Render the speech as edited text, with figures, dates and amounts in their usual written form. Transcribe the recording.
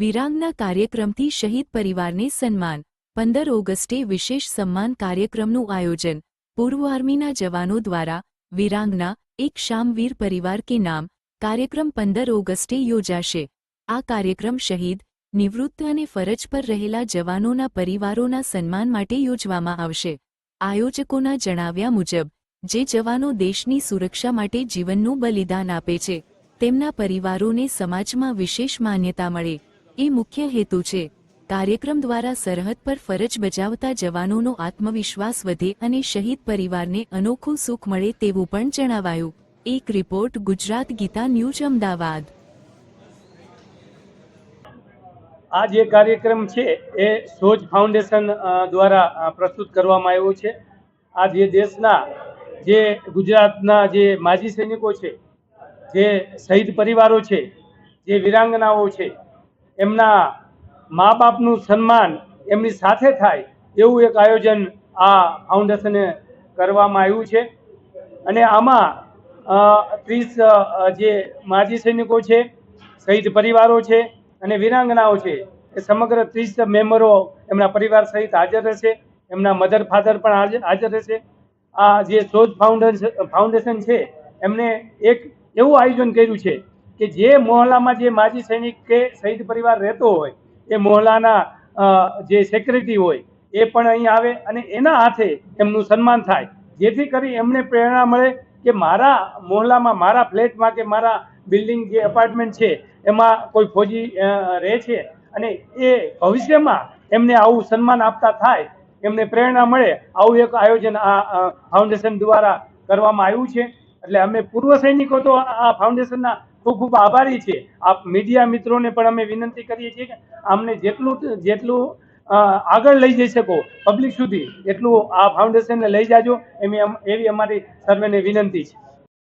વિરાંગના કાર્યક્રમથી શહીદ પરિવારને સન્માન 15 ઓગસ્ટે વિશેષ સન્માન કાર્યક્રમનું આયોજન પૂર્વ આર્મીના જવાનો દ્વારા વિરાંગના એક શામવીર પરિવાર કે નામ કાર્યક્રમ 15 ઓગસ્ટે યોજાશે। આ કાર્યક્રમ શહીદ નિવૃત્ત અને ફરજ પર રહેલા જવાનોના પરિવારોના સન્માન માટે યોજવામાં આવશે। આયોજકોના જણાવ્યા મુજબ જે જવાનો દેશની સુરક્ષા માટે જીવનનું બલિદાન આપે છે તેમના પરિવારોને સમાજમાં વિશેષ માન્યતા મળે એ મુખ્ય હેતુ છે। કાર્યક્રમ દ્વારા સરહદ પર ફરજ બજાવતા જવાનોનો આત્મવિશ્વાસ વધે અને શહીદ પરિવારને અનોખું સુખ મળે તેવું પણ જણાવાયું। એક રિપોર્ટ ગુજરાત ગીતા ન્યૂઝ અમદાવાદ। આ જે કાર્યક્રમ છે એ સોજ ફાઉન્ડેશન દ્વારા પ્રસ્તુત કરવામાં આવ્યો છે। આ જે દેશના જે ગુજરાતના જે માજી સૈનિકો છે, જે શહીદ પરિવારો છે, જે વિરાંગનાઓ છે, એમના મા બાપનું સન્માન એમની સાથે થાય એવું એક આયોજન આ ફાઉન્ડેશને કરવામાં આવ્યું છે। અને આમાં 30 જે માજી સૈનિકો છે, શહીદ પરિવારો છે અને વિરાંગનાઓ છે એ સમગ્ર 30 મેમ્બરો એમના પરિવાર સહિત હાજર રહેશે। એમના મધર ફાધર પણ હાજર રહેશે। આ જે સોજ ફાઉન્ડેશન છે એમને એક એવું આયોજન કર્યું છે કે જે મોહલ્લામાં જે માજી સૈનિક કે શહીદ પરિવાર રહેતો હોય એ મોહલ્લાના જે સેક્રેટરી હોય એ પણ અહીં આવે અને એના હાથે એમનું સન્માન થાય, જેથી કરી એમને પ્રેરણા મળે કે મારા મોહલ્લામાં, મારા ફ્લેટમાં કે મારા બિલ્ડિંગ જે એપાર્ટમેન્ટ છે એમાં કોઈ ફૌજી રહે છે અને એ ભવિષ્યમાં એમને આવું સન્માન આપતા થાય, એમને પ્રેરણા મળે, આવું એક આયોજન આ ફાઉન્ડેશન દ્વારા કરવામાં આવ્યું છે। એટલે અમે પૂર્વ સૈનિકો તો આ ફાઉન્ડેશનના ખૂબ ખૂબ આભારી છે। આપ મીડિયા મિત્રોને પણ અમે વિનંતી કરીએ છીએ કે અમને જેટલું આગળ લઈ જઈ શકો પબ્લિક સુધી એટલું આ ફાઉન્ડેશનને લઈ જાજો, એવી અમારી સર્વેને વિનંતી છે।